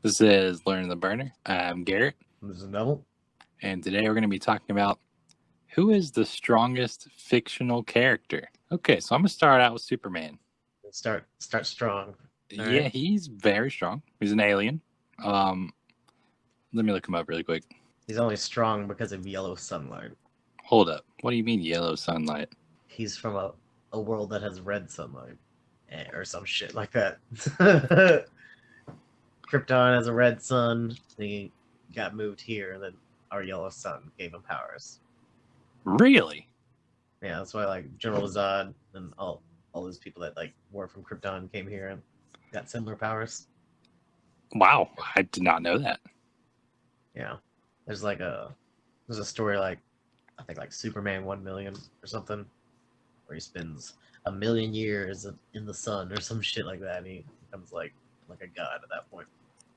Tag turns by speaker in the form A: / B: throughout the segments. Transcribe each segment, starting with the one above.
A: This is Learning the Burner. I'm Garrett,
B: This is a double.
A: and today we're going to be talking about who is the strongest fictional character. Okay, so I'm going to start out with Superman.
B: Start strong.
A: Yeah,
B: right.
A: he's very strong. He's an alien. Let me look him up really quick.
B: He's only strong because of yellow sunlight.
A: Hold up. What do you mean yellow sunlight?
B: He's from a world that has red sunlight. Or some shit like that. Krypton has a red sun. He got moved here, and then our yellow sun gave him powers.
A: Really?
B: Yeah, that's why like General Zod and all those people that like were from Krypton came here and got similar powers.
A: Wow, I did not know that.
B: Yeah, there's a story like I think like Superman 1,000,000 or something, where he spends 1,000,000 years in the sun or some shit like that, and he becomes like a god at that point.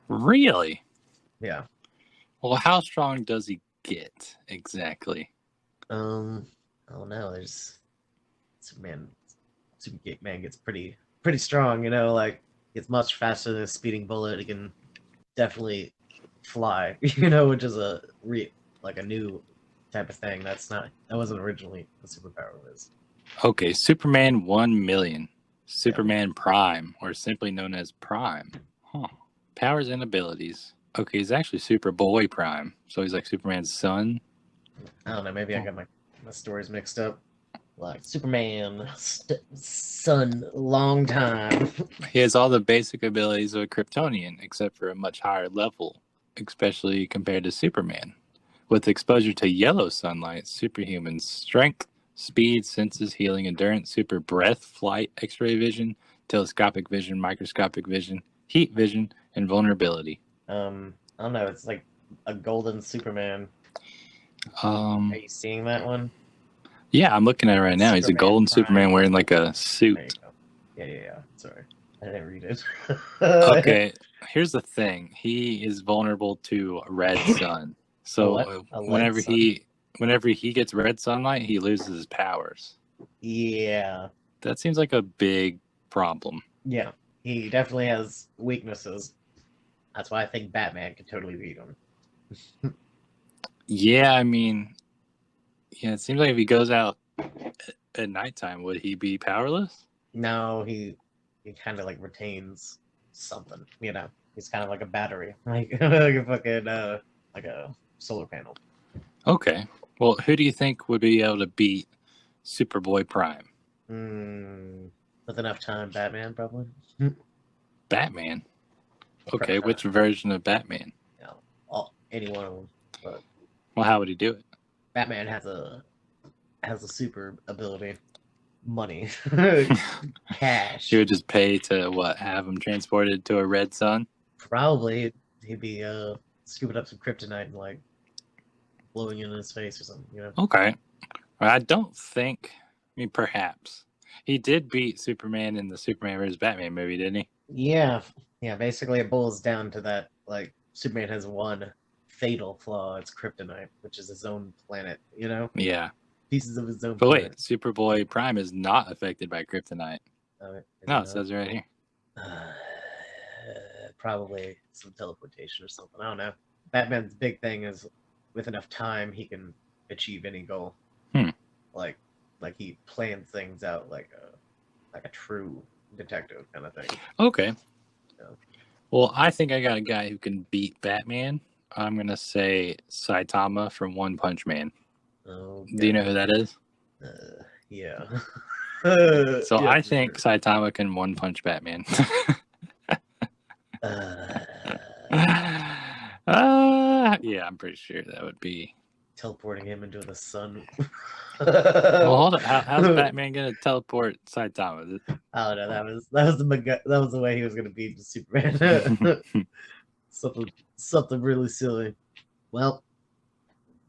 A: Really?
B: Yeah.
A: Well, how strong does he get exactly?
B: I don't know. There's Superman. Superman gets pretty strong. Like gets much faster than a speeding bullet. He can definitely fly. Which is a new type of thing. That wasn't originally a superpower was.
A: Okay, Superman 1,000,000. Superman Prime, or simply known as Prime. Huh. Powers and abilities. Okay, he's actually Superboy Prime, so he's like Superman's son.
B: I don't know. Maybe I got my stories mixed up. Like Superman, son, long time.
A: He has all the basic abilities of a Kryptonian, except for a much higher level, especially compared to Superman. With exposure to yellow sunlight, superhuman strength, speed, senses, healing, endurance, super breath, flight, x-ray vision, telescopic vision, microscopic vision, heat vision, and vulnerability.
B: I don't know. It's like a golden Superman. Are you seeing that one?
A: Yeah, I'm looking at it right now. He's a golden
B: Prime.
A: Superman wearing like a
B: There
A: suit.
B: you go. Yeah. Sorry, I didn't read it.
A: Okay, here's the thing. He is vulnerable to red sun. So whenever he gets red sunlight, he loses his powers.
B: Yeah.
A: That seems like a big problem.
B: Yeah. He definitely has weaknesses. That's why I think Batman could totally beat him.
A: Yeah, I mean, yeah, it seems like if he goes out at nighttime, would he be powerless?
B: No, he kind of like retains something. He's kind of like a battery, like a fucking like a solar panel.
A: Okay. Well, who do you think would be able to beat Superboy Prime?
B: With enough time, Batman probably.
A: Batman. Okay, which version of Batman?
B: Any one of them. But
A: well, how would he do it?
B: Batman has a super ability, money, cash.
A: He would just pay to have him transported to a red sun.
B: Probably he'd be scooping up some kryptonite and like blowing it in his face or something.
A: Okay, I don't think. I mean, perhaps he did beat Superman in the Superman vs. Batman movie, didn't he?
B: Yeah. Basically, it boils down to that. Like Superman has one fatal flaw. It's kryptonite, which is his own planet.
A: Yeah.
B: Pieces of his own.
A: But
B: planet.
A: wait, Superboy Prime is not affected by kryptonite. No, it says it right here.
B: Probably some teleportation or something. I don't know. Batman's big thing is with enough time he can achieve any goal. Like he plans things out like a true detective kind of thing.
A: Okay. Well, I think I got a guy who can beat Batman. I'm gonna say Saitama from One Punch Man.
B: Okay.
A: Do you know who that is?
B: Yeah.
A: So yeah, I think Saitama can one punch Batman. Yeah, I'm pretty sure that would be
B: teleporting him into the sun.
A: Well, hold on. How's Batman gonna teleport Saitama?
B: I don't know. That was the way he was gonna beat Superman. something really silly. Well,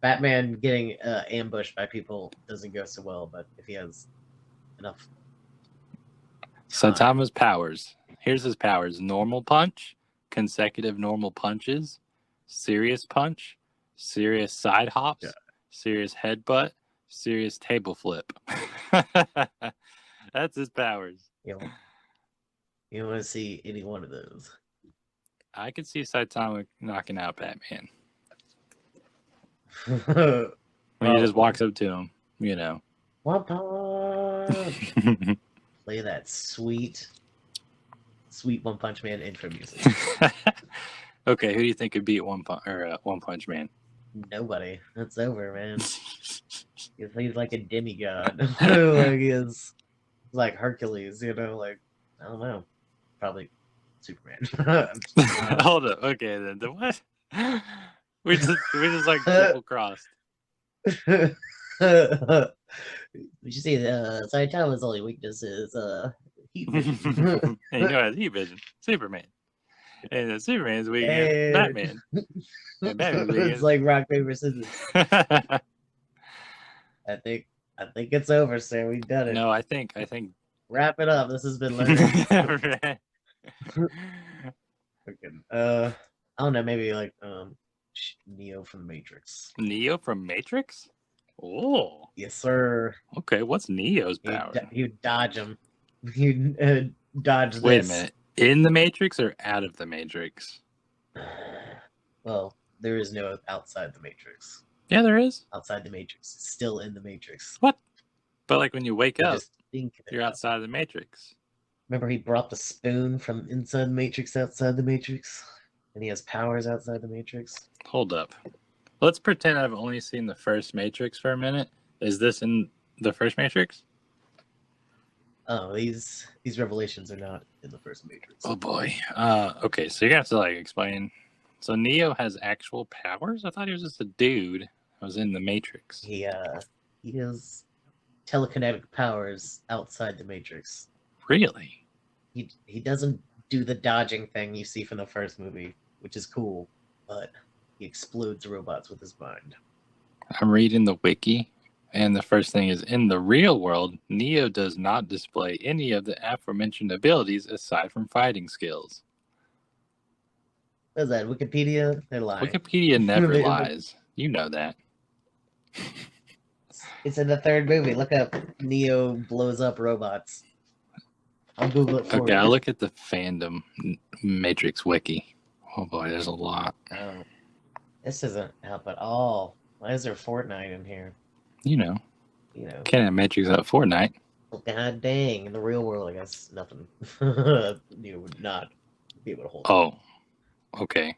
B: Batman getting ambushed by people doesn't go so well, but if he has enough time.
A: Saitama's powers. Here's his powers: normal punch, consecutive normal punches, serious punch, serious side hops, serious headbutt, serious table flip. That's his powers.
B: You want to see any one of those?
A: I could see Saitama knocking out Batman. When he just walks up to him, you know.
B: One punch. Play that sweet One Punch Man intro music.
A: Okay, who do you think could beat One Punch Man?
B: Nobody. It's over, man. He's like a demigod. Like he's like Hercules, you know, like I don't know. Probably Superman.
A: Hold up. Okay, then the what? We just like triple crossed.
B: We should see Saitama's only weakness is heat vision.
A: And you know has heat vision. Superman. And Superman's weak against Batman. And Batman's weak
B: It's like rock, paper, scissors. I think it's over, sir. We've done it.
A: No, I think
B: wrap it up. This has been learned. I don't know, maybe like Neo from the Matrix.
A: Neo from Matrix? Oh.
B: Yes, sir.
A: Okay, what's Neo's power?
B: He'd dodge him. He'd dodge this.
A: Wait a minute. In the Matrix or out of the Matrix?
B: Well, there is no outside the Matrix.
A: Yeah, there is.
B: Outside the Matrix. Still in the Matrix.
A: What? But like when you wake up,
B: think
A: you're outside of the Matrix.
B: Remember he brought the spoon from inside the Matrix outside the Matrix? And he has powers outside the Matrix?
A: Hold up. Let's pretend I've only seen the first Matrix for a minute. Is this in the first Matrix?
B: Oh, these revelations are not in the first Matrix.
A: Oh boy. Okay, so you're gonna have to like explain. So Neo has actual powers? I thought he was just a dude that was in the Matrix.
B: He has telekinetic powers outside the Matrix.
A: Really?
B: He doesn't do the dodging thing you see from the first movie, which is cool, but he explodes robots with his mind.
A: I'm reading the wiki, and the first thing is, in the real world, Neo does not display any of the aforementioned abilities aside from fighting skills.
B: What is that, Wikipedia? They're lying.
A: Wikipedia never lies. You know that.
B: It's in the third movie. Look up Neo blows up robots. I'll Google it for you.
A: Okay, I'll look at the fandom Matrix wiki. Oh boy, there's a lot.
B: Oh, this doesn't help at all. Why is there Fortnite in here?
A: You know. Can't have Matrix out Fortnite.
B: Well, god dang. In the real world, I guess nothing. Neo would not be able to hold it.
A: Oh, okay.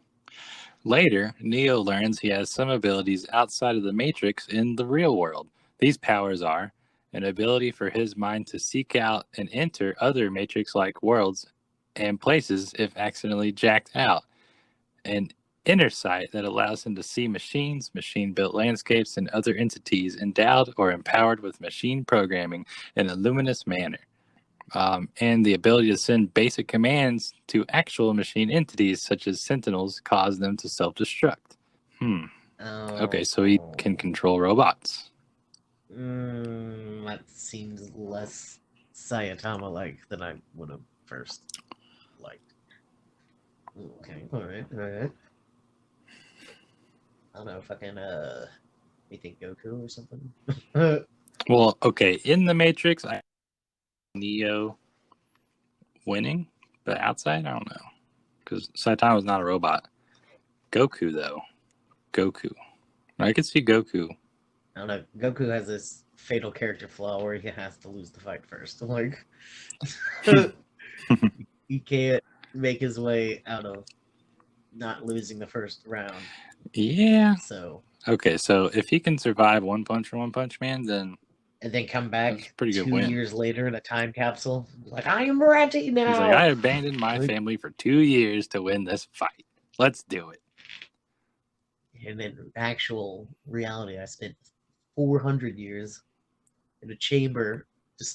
A: Later, Neo learns he has some abilities outside of the Matrix in the real world. These powers are an ability for his mind to seek out and enter other Matrix-like worlds and places if accidentally jacked out, an inner sight that allows him to see machines, machine-built landscapes, and other entities endowed or empowered with machine programming in a luminous manner, and the ability to send basic commands to actual machine entities such as sentinels cause them to self-destruct. Okay, so he can control robots.
B: That seems less Saitama-like than I would have first liked. Okay, alright. I don't know if I can, you think Goku or something?
A: Well, okay, in the Matrix, I Neo winning, but outside, I don't know. Because Saitama's not a robot. Goku, though. I could see Goku.
B: I don't know. Goku has this fatal character flaw where he has to lose the fight first. Like, he can't make his way out of not losing the first round.
A: Yeah.
B: So.
A: Okay, so if he can survive One Punch for One Punch Man, then.
B: And then come back
A: pretty good
B: 2
A: win.
B: years later in a time capsule. Like, I am ready now.
A: He's like, I abandoned my family for 2 years to win this fight. Let's do it.
B: And in actual reality, I spent 400 years in a chamber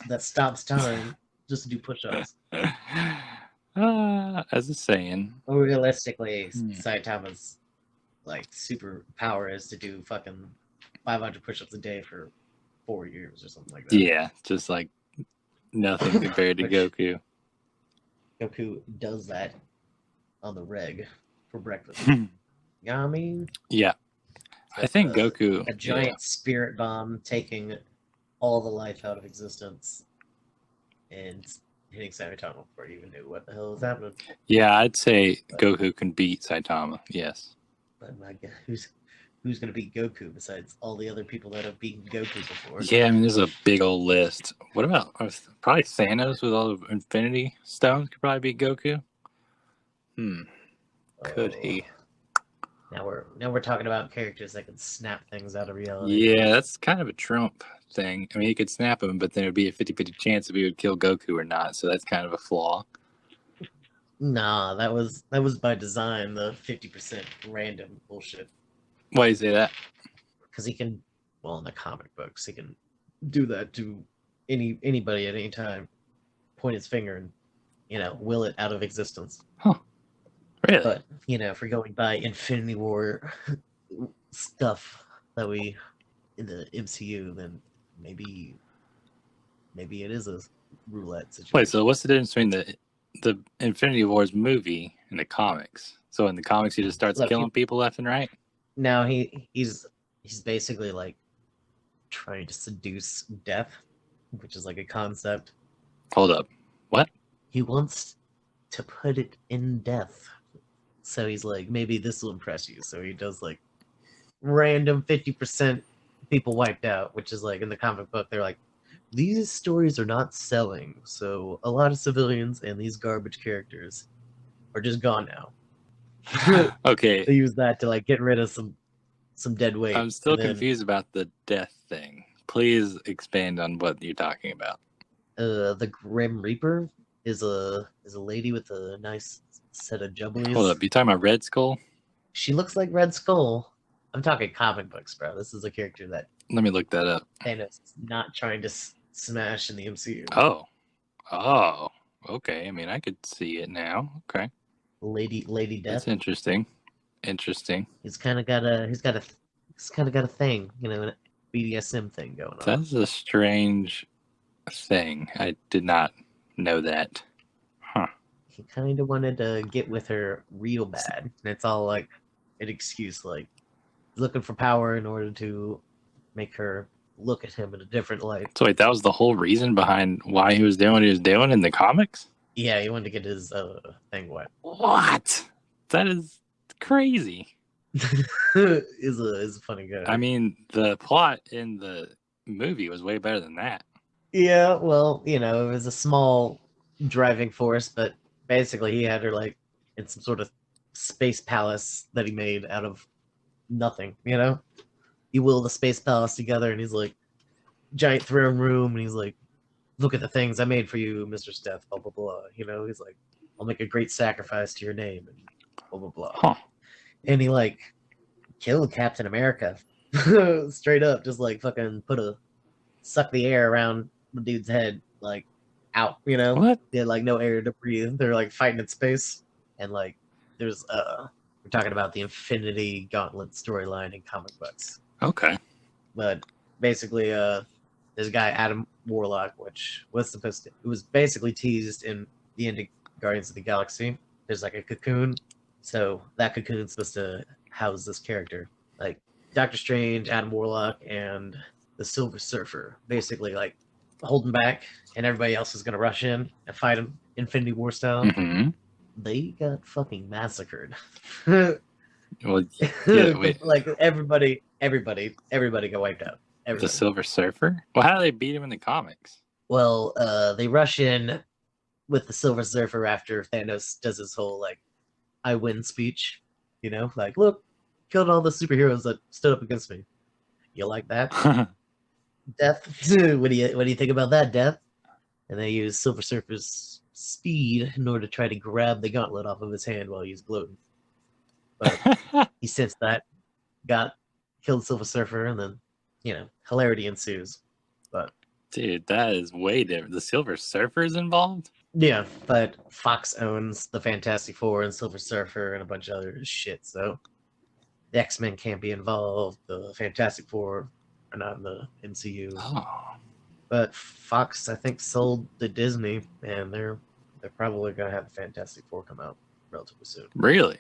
B: that stops time just to do push-ups.
A: As a saying.
B: Well, realistically, Saitama's like super power is to do fucking 500 push-ups a day for 4 years or something like that.
A: Yeah, just like nothing compared to Goku.
B: Goku does that on the reg for breakfast. You know what I mean?
A: Yeah. I think Goku...
B: A giant spirit bomb taking all the life out of existence and hitting Saitama before he even knew what the hell was happening.
A: Yeah, I'd say
B: But,
A: Goku can beat Saitama. Yes.
B: but my God, who's gonna beat Goku besides all the other people that have beaten Goku before?
A: Yeah, I mean, there's a big old list. What about probably Thanos with all the Infinity Stones could probably beat Goku? Could
B: Oh,
A: he?
B: now we're talking about characters that can snap things out of reality.
A: Yeah, that's kind of a Trump thing. I mean, he could snap him, but then it would be a 50-50 chance if he would kill Goku or not. So that's kind of a flaw.
B: Nah, that was by design. The 50% random bullshit.
A: Why do you say that?
B: Because he can, well, in the comic books, he can do that to anybody at any time. Point his finger and will it out of existence.
A: Huh. Really?
B: But if we're going by Infinity War stuff that we in the MCU, then maybe it is a roulette situation.
A: Wait, so what's the difference between the Infinity Wars movie and the comics? So in the comics, he just starts killing people left and right?
B: Now he's basically like trying to seduce death, which is like a concept.
A: Hold up. What?
B: He wants to put it in death. So he's like, maybe this will impress you. So he does like random 50% people wiped out, which is like in the comic book, they're like, these stories are not selling. So a lot of civilians and these garbage characters are just gone now.
A: Okay.
B: They use that to like get rid of some dead weight.
A: I'm still confused about the death thing. Please expand on what you're talking about.
B: The Grim Reaper is a lady with a nice set of jubblies.
A: Hold up, you talking about Red Skull?
B: She looks like Red Skull. I'm talking comic books, bro. This is a character that
A: Let me look that up.
B: Thanos is not trying to smash in the MCU.
A: Oh, okay. I mean, I could see it now. Okay,
B: Lady Death.
A: that's interesting.
B: He's kind of got a thing, a BDSM thing going on.
A: That's a strange thing. I did not know that. Huh.
B: He kind of wanted to get with her real bad. And it's all like an excuse, like looking for power in order to make her look at him in a different light.
A: So wait, that was the whole reason behind why he was doing what he was doing in the comics?
B: Yeah, he wanted to get his thing wet.
A: What? That is crazy.
B: is a funny guy.
A: I mean, the plot in the movie was way better than that.
B: Yeah, well, it was a small driving force, but basically he had her like in some sort of space palace that he made out of nothing, He willed the space palace together and he's like, giant throne room, and he's like, look at the things I made for you, Mr. Steph, blah, blah, blah. He's like, I'll make a great sacrifice to your name, and blah, blah, blah.
A: Huh.
B: And he like killed Captain America. Straight up, just like fucking suck the air around the dude's head, like out,
A: What?
B: They had like no air to breathe. They're like fighting in space. And like there's we're talking about the Infinity Gauntlet storyline in comic books.
A: Okay.
B: But basically, this guy Adam Warlock, which was it was basically teased in the end of Guardians of the Galaxy. There's like a cocoon, so that cocoon's supposed to house this character. Like Doctor Strange, Adam Warlock, and the Silver Surfer, basically like holding back, and everybody else is gonna rush in and fight him, Infinity War style.
A: Mm-hmm.
B: They got fucking massacred.
A: Well, yeah, wait.
B: Like everybody got wiped out. Everybody.
A: The Silver Surfer? Well, how do they beat him in the comics?
B: Well, they rush in with the Silver Surfer after Thanos does his whole like "I win" speech. Like, look, killed all the superheroes that stood up against me. You like that, Death? What do you think about that, Death? And they use Silver Surfer's speed in order to try to grab the gauntlet off of his hand while he's gloating. But he sensed that, killed Silver Surfer, and then hilarity ensues. But
A: dude, that is way different. The Silver Surfer's involved?
B: Yeah, but Fox owns the Fantastic Four and Silver Surfer and a bunch of other shit, so the X-Men can't be involved. The Fantastic Four are not in the MCU.
A: Oh.
B: But Fox, I think, sold to Disney, and they're probably gonna have the Fantastic Four come out relatively soon.
A: Really?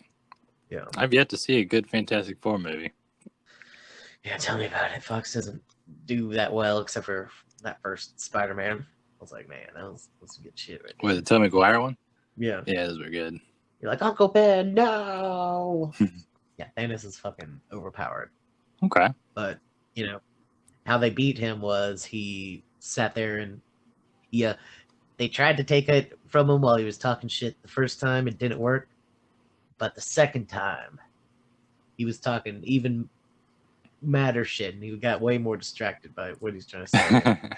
B: Yeah.
A: I've yet to see a good Fantastic Four movie.
B: Yeah, tell me about it. Fox doesn't do that well except for that first Spider-Man. was like, man, that was some good shit right
A: With
B: there.
A: the Tobey Maguire one?
B: Yeah.
A: Yeah, those were good.
B: You're like, Uncle Ben, no! Yeah, Thanos is fucking overpowered.
A: Okay.
B: But, how they beat him was he sat there and, yeah, they tried to take it from him while he was talking shit the first time. It didn't work. But the second time, he was talking even madder shit, and he got way more distracted by what he's trying to say.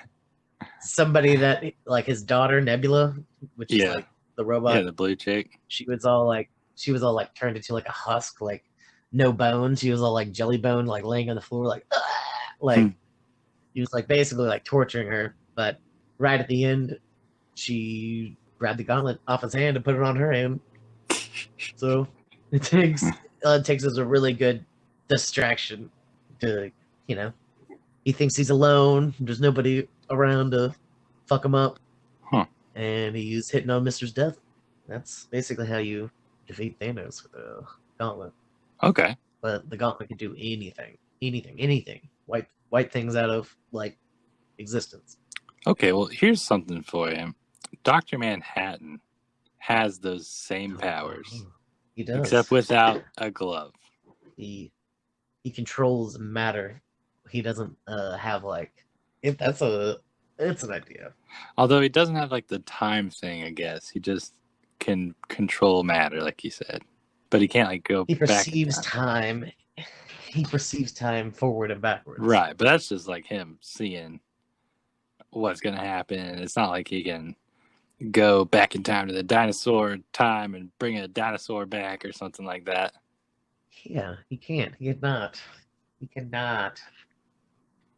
B: Somebody that, like his daughter Nebula, which is
A: Yeah.
B: like the robot,
A: Yeah, the blue chick.
B: she was all like turned into like a husk, like no bones. She was all like jelly bone, like laying on the floor, like like he was like basically like torturing her. But right at the end, she grabbed the gauntlet off his hand and put it on her hand. So it takes as a really good distraction to, he thinks he's alone. There's nobody around to fuck him up.
A: Huh.
B: And he's hitting on Mister's death. That's basically how you defeat Thanos with a gauntlet.
A: Okay.
B: But the gauntlet can do anything. Wipe things out of like existence.
A: Okay, well, here's something for you. Dr. Manhattan has those same powers.
B: He does.
A: Except without a glove.
B: He controls matter. He doesn't have like it's an idea.
A: Although he doesn't have like the time thing, I guess. He just can control matter, like you said. But he can't like go
B: He
A: back.
B: perceives time. He perceives time forward and backwards.
A: Right, but that's just like him seeing what's gonna happen. It's not like he can go back in time to the dinosaur time and bring a dinosaur back or something like that.
B: Yeah, he can't. He cannot. He cannot.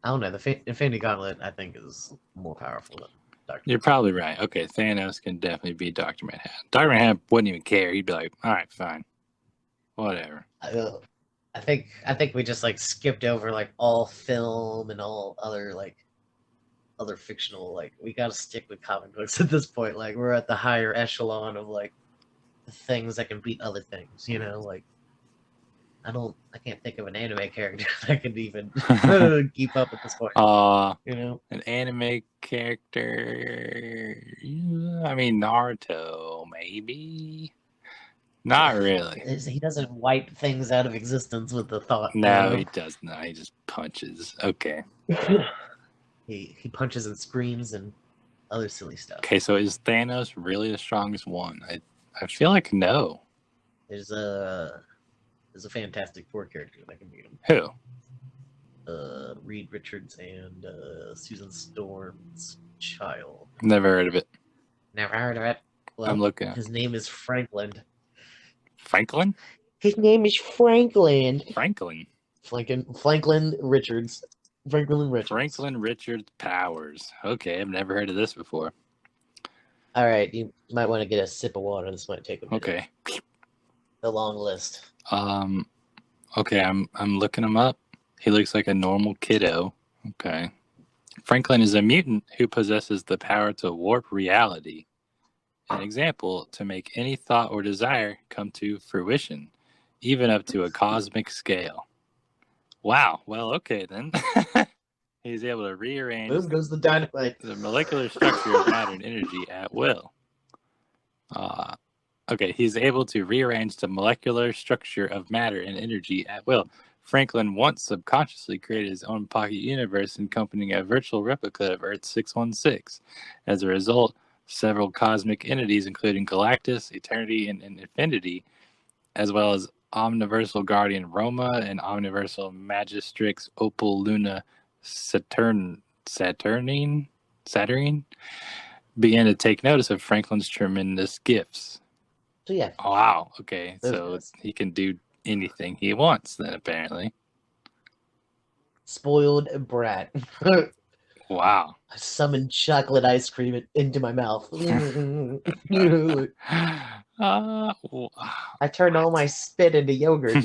B: I don't know. The Infinity Gauntlet, I think, is more powerful than Dr.
A: You're probably right. Okay, Thanos can definitely beat Dr. Manhattan. Dr. Manhattan wouldn't even care. He'd be like, all right, fine. Whatever.
B: I think we just like skipped over like all film and all other fictional, like we gotta stick with comic books at this point. Like we're at the higher echelon of like the things that can beat other things, like I can't think of an anime character that could even keep up at this point.
A: An anime character. I mean, Naruto, maybe. Not really.
B: He doesn't wipe things out of existence with the thought.
A: No, he does not. He just punches. Okay.
B: He punches and screams and other silly stuff.
A: Okay, so is Thanos really the strongest one? I feel like no.
B: There's a Fantastic Four character that can beat him.
A: Who?
B: Reed Richards and Susan Storm's child.
A: Never heard of it.
B: Never heard of it. Well,
A: I'm looking at
B: his name is Franklin.
A: Franklin?
B: His name is Franklin.
A: Franklin
B: Richards. Franklin Richards.
A: Franklin Richards Powers. Okay, I've never heard of this before.
B: All right, you might want to get a sip of water. This might take a minute.
A: Okay.
B: The long list.
A: Okay, I'm looking him up. He looks like a normal kiddo. Okay. Franklin is a mutant who possesses the power to warp reality. An example, to make any thought or desire come to fruition, even up to a cosmic scale. Wow. Well, okay then. He's able to rearrange
B: Boom goes the dynamite.
A: The molecular structure of matter and energy at will. Okay, he's able to rearrange the molecular structure of matter and energy at will. Franklin once subconsciously created his own pocket universe encompassing a virtual replica of Earth 616. As a result, several cosmic entities, including Galactus, Eternity, and Infinity, as well as Omniversal Guardian Roma and Omniversal Magistrix Opal Luna Saturnine, began to take notice of Franklin's tremendous gifts.
B: So yeah.
A: Wow. Okay. So he can do anything he wants then, apparently.
B: Spoiled brat.
A: Wow.
B: I summoned chocolate ice cream into my mouth. I turned all my spit into yogurt.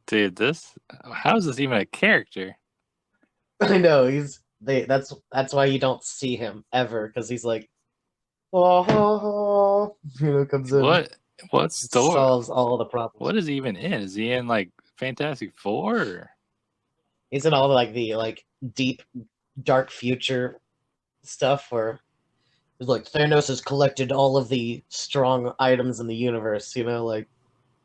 A: Dude, how is this even a character?
B: I know, that's why you don't see him ever, because he's like, oh, comes in.
A: What story?
B: Solves all the problems.
A: What is he even in? Is he in like Fantastic Four? Or?
B: He's in all the deep, dark future stuff where it's like Thanos has collected all of the strong items in the universe, like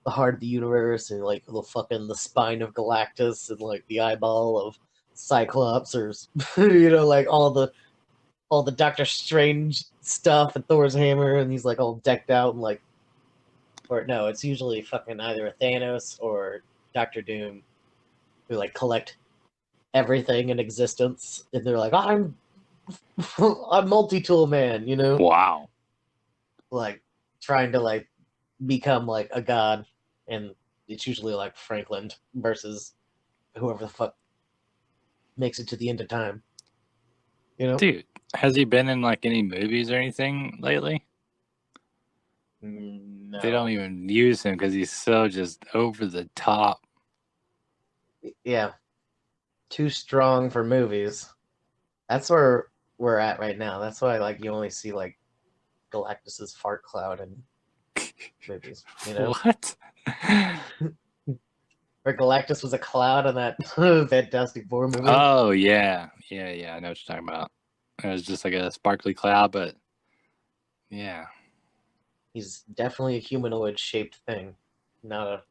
B: the heart of the universe and like the spine of Galactus and like the eyeball of Cyclops or like all the Doctor Strange stuff and Thor's hammer and he's like all decked out and like or no, it's usually fucking either a Thanos or Doctor Doom who like collect everything in existence and they're like, I'm multi-tool man,
A: Wow.
B: like trying to like become like a god, and it's usually like Franklin versus whoever the fuck makes it to the end of time.
A: Dude, has he been in like any movies or anything lately?
B: No.
A: They don't even use him because he's so just over the top.
B: Yeah, too strong for movies. That's where we're at right now. That's why like you only see like Galactus's fart cloud in movies.
A: What?
B: Where Galactus was a cloud on that Fantastic Four movie.
A: Oh yeah. I know what you're talking about. It was just like a sparkly cloud, but yeah.
B: He's definitely a humanoid shaped thing. Not a.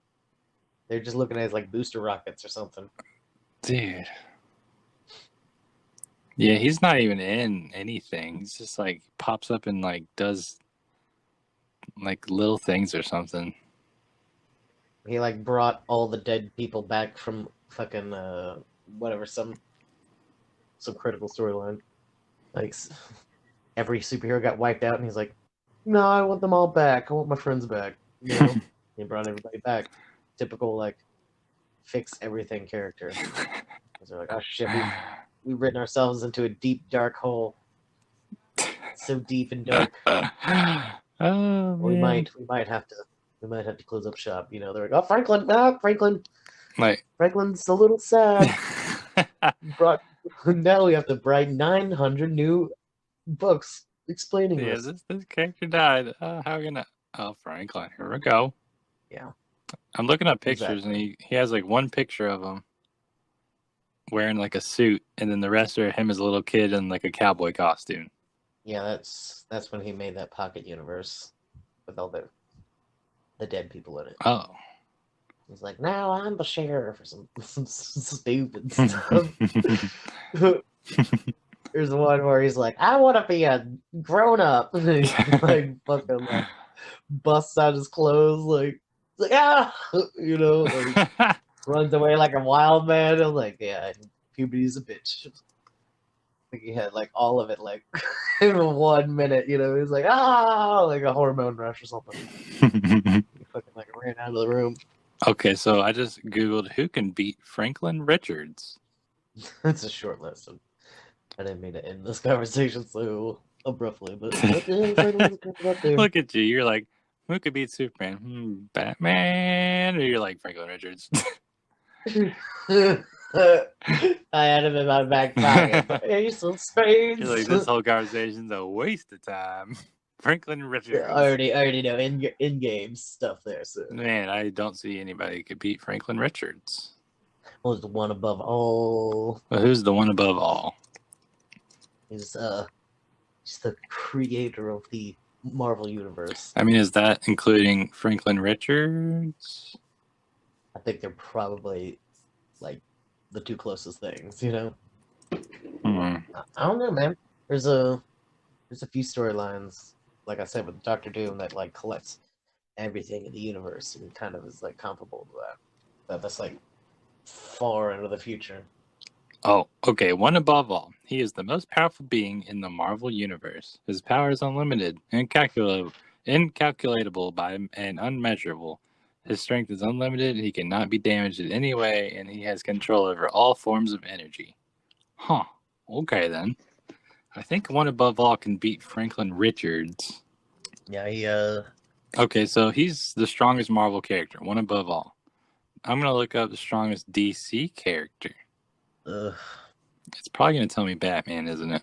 B: They're just looking at it as like booster rockets or something.
A: Dude. Yeah, he's not even in anything. He's just like pops up and like does like little things or something.
B: He like brought all the dead people back from fucking whatever some critical storyline. Like every superhero got wiped out, and he's like, "No, I want them all back. I want my friends back." He brought everybody back. Typical like fix everything character. They're like, "Oh shit, we've written ourselves into a deep dark hole, so deep and dark.
A: Oh,
B: we might have to close up shop." They're like, "Oh, Franklin's a little sad." Now we have to write 900 new books explaining this.
A: This character died. How are we gonna? Oh, Franklin. Here we go.
B: Yeah.
A: I'm looking up pictures, and he has like one picture of him wearing like a suit, and then the rest are him as a little kid in like a cowboy costume.
B: Yeah, that's when he made that pocket universe with all the dead people in it.
A: Oh.
B: He's like, now I'm the sheriff or some stupid stuff. There's one where he's like, I want to be a grown up. He like fucking like busts out his clothes, like like runs away like a wild man. I'm like, yeah, puberty's a bitch. I think he had like all of it like in 1 minute. He's like like a hormone rush or something. He fucking like ran out of the room.
A: Okay, so I just Googled who can beat Franklin Richards.
B: That's a short list. I didn't mean to end this conversation so abruptly, but
A: look at you. You're like, who could beat Superman? Batman? Or you're like Franklin Richards?
B: I had him in my back pocket. Ace of Spades.
A: You're like, this whole conversation's a waste of time. Franklin Richards.
B: Yeah, I already know in-game stuff there. So.
A: Man, I don't see anybody who could beat Franklin Richards.
B: Who's the one above all?
A: Well, who's the one above all?
B: He's the creator of the Marvel Universe.
A: I mean, is that including Franklin Richards?
B: I think they're probably like the two closest things, I don't know, man. There's a few storylines, like I said, with Doctor Doom that like collects everything in the universe and kind of is like comparable to that. That's like far into the future.
A: Oh, okay. One above all. He is the most powerful being in the Marvel Universe. His power is unlimited, incalculable and unmeasurable. His strength is unlimited. He cannot be damaged in any way, and he has control over all forms of energy. Huh. Okay, then. I think one above all can beat Franklin Richards.
B: Yeah,
A: Okay, so he's the strongest Marvel character. One above all. I'm going to look up the strongest DC character. It's probably going to tell me Batman, isn't it?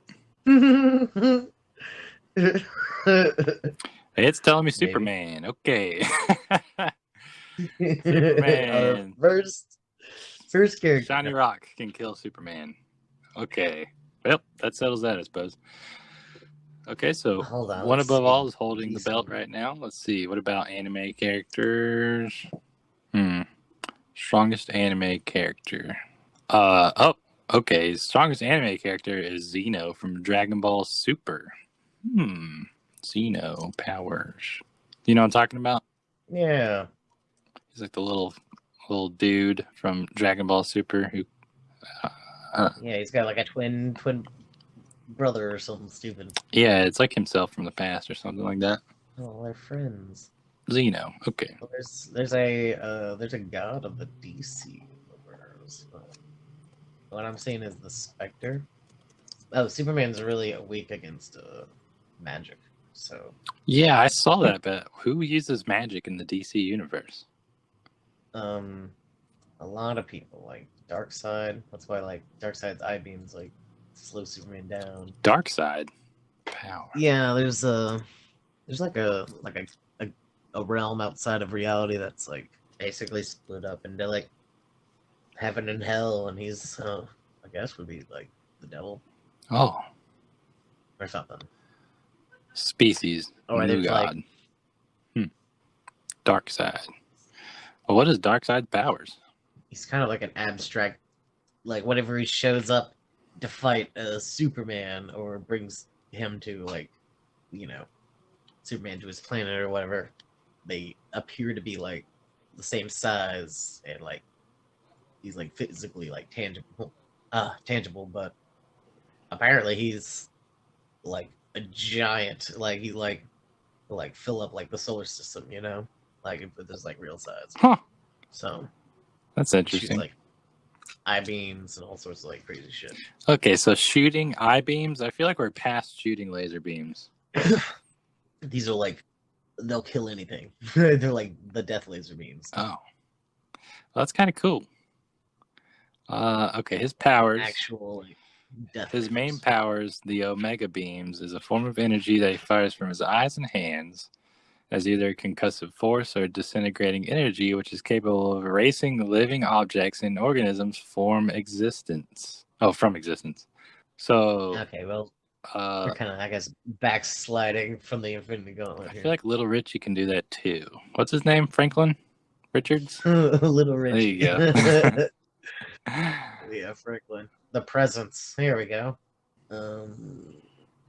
A: It's telling me Superman. Okay. Superman.
B: First character.
A: Shiny Rock can kill Superman. Okay. Well, that settles that, I suppose. Okay, so
B: Hold on,
A: One
B: let's
A: Above
B: see.
A: All is holding the belt
B: DC.
A: right now. Let's see. What about anime characters? Hmm. Strongest anime character. Oh, okay. Strongest anime character is Xeno from Dragon Ball Super. Xeno powers. You know what I'm talking about?
B: Yeah.
A: He's like the little dude from Dragon Ball Super who.
B: Yeah, he's got like a twin brother or something stupid.
A: Yeah, it's like himself from the past or something like that.
B: Oh, they're friends.
A: Xeno. Okay.
B: Well, there's a god of the DC universe. What I'm saying is the Spectre. Oh, Superman's really weak against magic. So
A: Yeah, I saw that, but who uses magic in the DC universe?
B: um, a lot of people like Darkseid. That's why like Darkseid's eye beams like slow Superman down.
A: Darkseid power.
B: Yeah, there's like a realm outside of reality that's like basically split up into like heaven and hell, and he's I guess would be like the devil
A: Oh,
B: or something.
A: species.
B: Or
A: New
B: there's
A: god.
B: like
A: Darkseid. Well, what is Darkseid's powers?
B: he's kind of like an abstract, like whenever he shows up to fight Superman or brings him to like you know Superman to his planet or whatever, they appear to be like the same size and like he's like physically like tangible, but apparently he's like a giant, like he like fill up like the solar system, like if there's like real size.
A: Huh.
B: So
A: That's
B: he shoots
A: interesting.
B: like eye beams and all sorts of like crazy shit.
A: Okay, so shooting eye beams. I feel like we're past shooting laser beams.
B: These are like they'll kill anything. They're like the death laser beams.
A: Oh, well, that's kind of cool. Okay, his powers.
B: Actual like death.
A: His
B: lasers.
A: main powers, the Omega beams, is a form of energy that he fires from his eyes and hands as either concussive force or disintegrating energy, which is capable of erasing living objects and organisms from existence. So,
B: Okay, well,
A: uh,
B: we're kind of, I guess, backsliding from the Infinity Gauntlet
A: I
B: here.
A: feel like Little Richie can do that too. What's his name? Franklin Richards?
B: Little Richie.
A: There you go.
B: Yeah, Franklin. The presence. Here we go.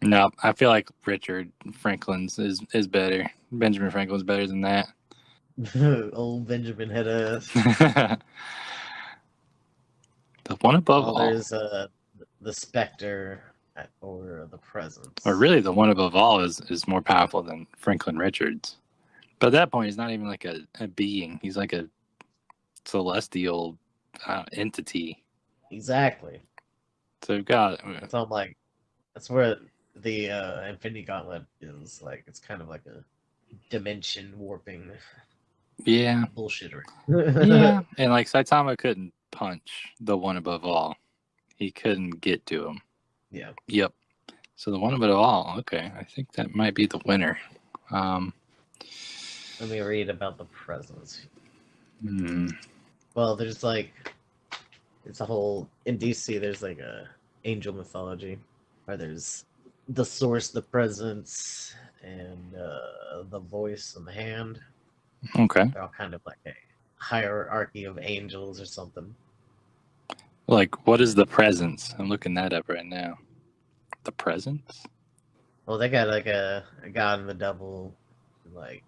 A: No, I feel like Richard Franklin's is better. Benjamin Franklin's better than that.
B: Old Benjamin had a.
A: The one above all.
B: There's the Spectre or the presence.
A: Or really, the one above all is more powerful than Franklin Richards. But at that point, he's not even like a being. He's like a celestial entity.
B: Exactly.
A: So we've got.
B: So I'm like, that's where the Infinity Gauntlet is like. It's kind of like a dimension warping.
A: Yeah.
B: Bullshittery.
A: Yeah. And like Saitama couldn't punch the one above all. He couldn't get to him.
B: Yeah.
A: Yep. So the one above all. Okay. I think that might be the winner.
B: Let me read about the presence.
A: Hmm.
B: Well, there's like, it's a whole in DC. There's like a angel mythology, where there's the source, the presence, and the voice and the hand.
A: Okay.
B: They're all kind of like a hierarchy of angels or something.
A: Like, what is the presence? I'm looking that up right now. The presence?
B: Well, they got like a god and the devil, like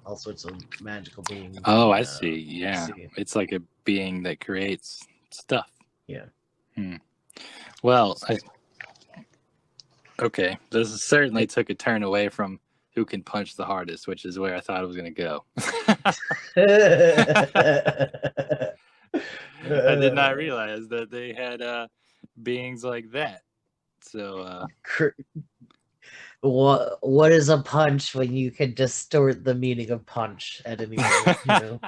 B: all sorts of magical beings.
A: Oh, I see. Yeah. It's like a being that creates stuff.
B: Yeah.
A: Well, okay. This certainly took a turn away from who can punch the hardest, which is where I thought it was going to go. I did not realize that they had beings like that. So,
B: what is a punch when you can distort the meaning of punch at any point? You know?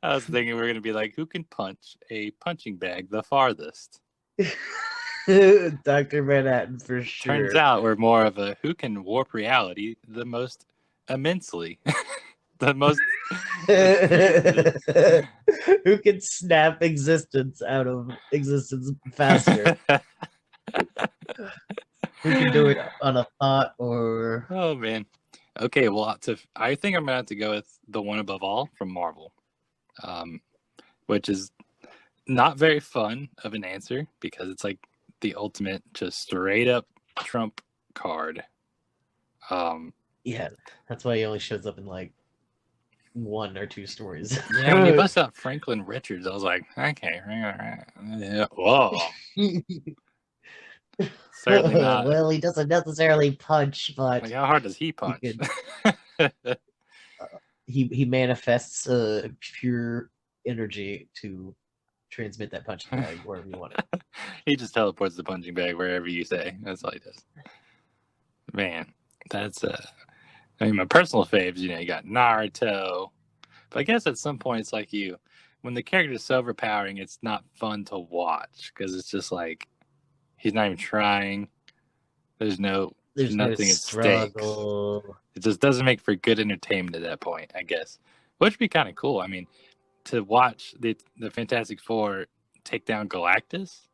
A: I was thinking we were going to be like, who can punch a punching bag the farthest?
B: Dr. Manhattan for sure.
A: Turns out we're more of a who can warp reality the most immensely. The most.
B: Who can snap existence out of existence faster? We can do it on a thought or.
A: Oh man. Okay, well, I think I'm gonna have to go with the one above all from Marvel, which is not very fun of an answer because it's like the ultimate, just straight up Trump card.
B: Yeah, that's why he only shows up in like 1 or 2 stories.
A: Yeah, when you bust out Franklin Richards, I was like, okay, yeah, whoa. Certainly not.
B: Well, he doesn't necessarily punch, but
A: like, how hard does he punch?
B: He manifests pure energy to transmit that punching bag wherever you want it.
A: He just teleports the punching bag wherever you say. That's all he does. Man, that's I mean, my personal faves, you got Naruto. But I guess at some point it's like when the character is so overpowering, it's not fun to watch because it's just like he's not even trying. There's nothing
B: no
A: at
B: struggle.
A: Stakes. It just doesn't make for good entertainment at that point, I guess. Which would be kind of cool. I mean, to watch the Fantastic Four take down Galactus,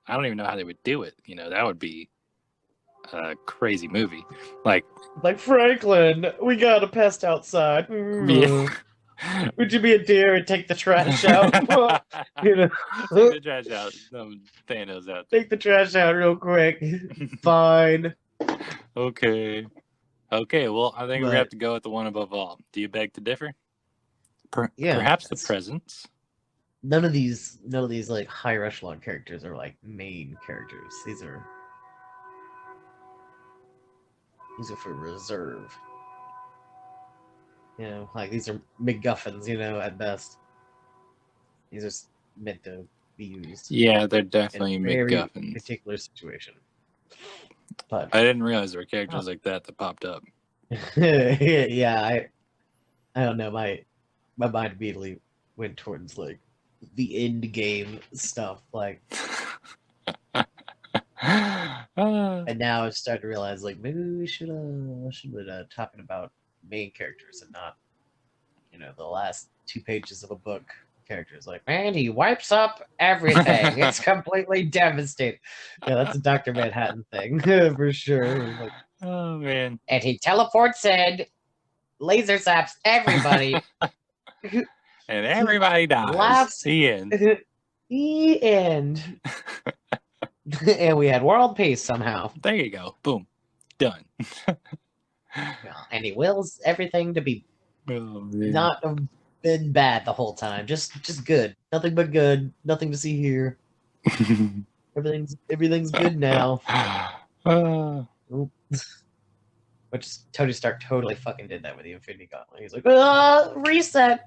A: I don't even know how they would do it. That would be a crazy movie. Like
B: Franklin, we got a pest outside.
A: Yeah.
B: Would you be a deer and take the trash out?
A: Take the trash out. Thanos out.
B: Take the trash out real quick. Fine.
A: Okay. Well, I think we have to go with the one above all. Do you beg to differ? Perhaps the presence.
B: None of these like higher echelon characters are like main characters. These are for reserve. Like these are MacGuffins, at best. These are meant to be used.
A: Yeah, they're definitely MacGuffins.
B: Particular situation. But
A: I didn't realize there were characters like that popped up.
B: Yeah, I don't know. My mind immediately went towards like the end game stuff, like. And now I've started to realize, like, maybe we should be talking about main characters and not, the last 2 pages of a book characters. Like, man, he wipes up everything. It's completely devastating. Yeah, that's a Dr. Manhattan thing for sure. Like,
A: oh man!
B: And he teleports in, laser zaps everybody,
A: and everybody dies.
B: Laughs.
A: The end.
B: The end. And we had world peace somehow.
A: There you go. Boom. Done.
B: And he wills everything to be not been bad the whole time. Just good. Nothing but good. Nothing to see here. Everything's good now. Which Tony Stark totally fucking did that with the Infinity Gauntlet. He's like, reset.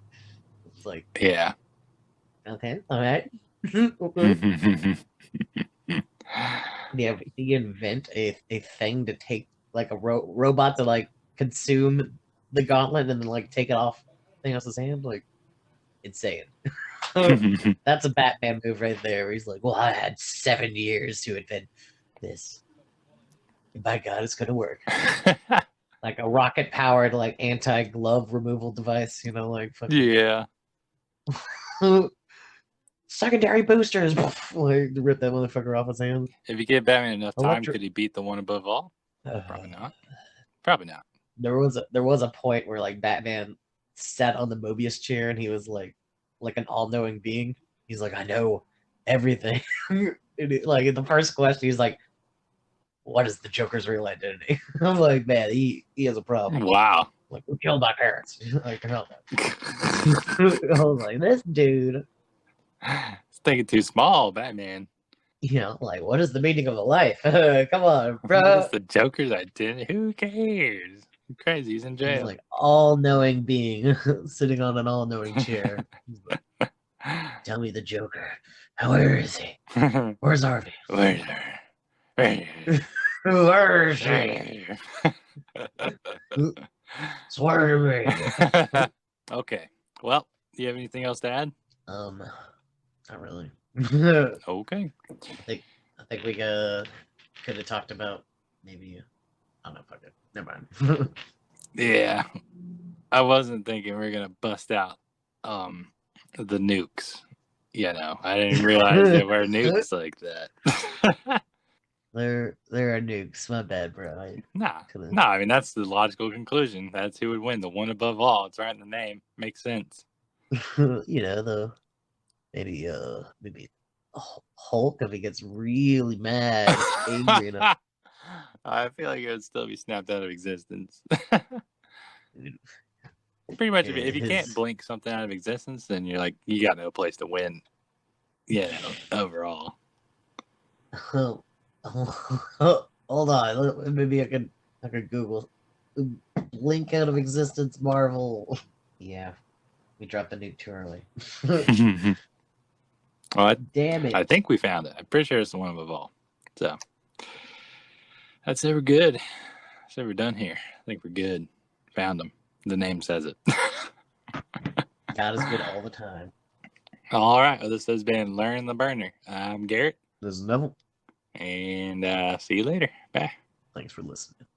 B: It's like,
A: yeah.
B: Okay, all right. Yeah, he invent a thing to take like a robot to like consume the gauntlet and then like take it off Thanos' hand, like insane. That's a Batman move right there. Where he's like, "Well, I had 7 years to invent this. And by God, it's gonna work." Like a rocket-powered like anti-glove removal device, like fucking...
A: Yeah.
B: Secondary boosters, like to rip that motherfucker off his hand.
A: If you give Batman enough time, could he beat the one above all? Probably not. Probably not.
B: There was a point where like Batman sat on the Mobius chair and he was like an all-knowing being. He's like, I know everything. Like in the first question, he's like, "What is the Joker's real identity?" I'm like, man, he has a problem.
A: Wow.
B: Like, who killed my parents? Like, hell no. I was like, this dude.
A: It's thinking too small, Batman.
B: Like, what is the meaning of a life? Come on, bro.
A: What is the Joker's identity? Who cares? You're crazy. He's in jail.
B: He's like all-knowing being sitting on an all-knowing chair. Like, tell me the Joker. Where is he? Where's Harvey?
A: Where's her?
B: Where is she? Swear to me.
A: Okay. Well, do you have anything else to add?
B: Not really.
A: Okay.
B: I think we could have talked about maybe. I don't know. Fuck it. Never mind.
A: Yeah, I wasn't thinking we were gonna bust out the nukes. I didn't realize there were nukes like that.
B: There are nukes. My bad, bro. I
A: Nah,
B: could have.
A: nah. I mean, that's the logical conclusion. That's who would win. The one above all. It's right in the name. Makes sense.
B: The maybe Hulk if he gets really mad, angry enough.
A: I feel like it would still be snapped out of existence.
B: Dude,
A: Pretty much, if you can't
B: his
A: blink something out of existence, then you're like, you got no place to win. Yeah, overall.
B: hold on. Maybe I could Google blink out of existence Marvel. Yeah, we dropped the nuke too early.
A: Well,
B: Damn
A: I
B: it.
A: think we found it. I'm pretty sure it's the one above all. So that's it. We're good. So we're done here. I think we're good. Found them. The name says it.
B: God is good all the time.
A: All right. Well, this has been Learn the Burner. I'm Garrett.
B: This is Neville.
A: And see you later. Bye.
B: Thanks for listening.